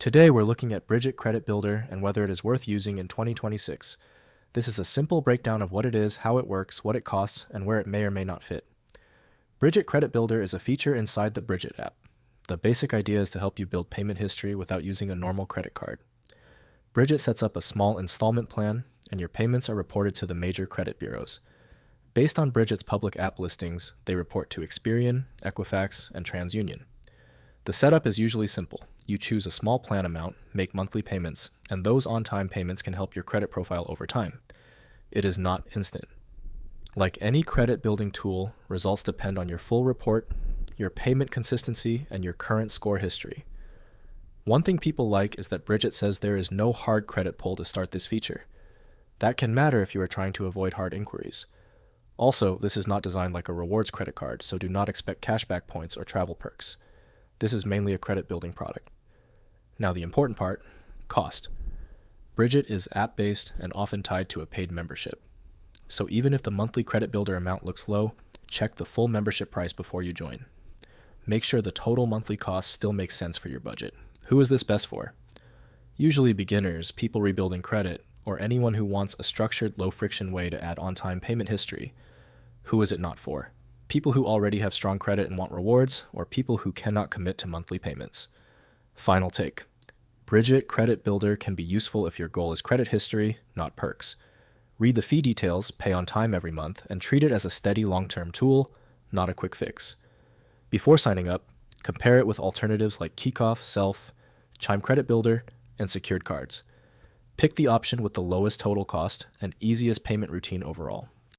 Today we're looking at Brigit Credit Builder and whether it is worth using in 2026. This is a simple breakdown of what it is, how it works, what it costs, and where it may or may not fit. Brigit Credit Builder is a feature inside the Brigit app. The basic idea is to help you build payment history without using a normal credit card. Brigit sets up a small installment plan, and your payments are reported to the major credit bureaus. Based on Brigit's public app listings, they report to Experian, Equifax, and TransUnion. The setup is usually simple. You choose a small plan amount, make monthly payments, and those on-time payments can help your credit profile over time. It is not instant. Like any credit building tool, results depend on your full report, your payment consistency, and your current score history. One thing people like is that Brigit says there is no hard credit pull to start this feature. That can matter if you are trying to avoid hard inquiries. Also, this is not designed like a rewards credit card, so do not expect cashback points or travel perks. This is mainly a credit building product. Now the important part, cost. Brigit is app-based and often tied to a paid membership. So even if the monthly credit builder amount looks low, check the full membership price before you join. Make sure the total monthly cost still makes sense for your budget. Who is this best for? Usually beginners, people rebuilding credit, or anyone who wants a structured, low-friction way to add on-time payment history. Who is it not for? People who already have strong credit and want rewards, or people who cannot commit to monthly payments. Final take. Brigit Credit Builder can be useful if your goal is credit history, not perks. Read the fee details, pay on time every month, and treat it as a steady long-term tool, not a quick fix. Before signing up, compare it with alternatives like Kickoff, Self, Chime Credit Builder, and secured cards. Pick the option with the lowest total cost and easiest payment routine overall.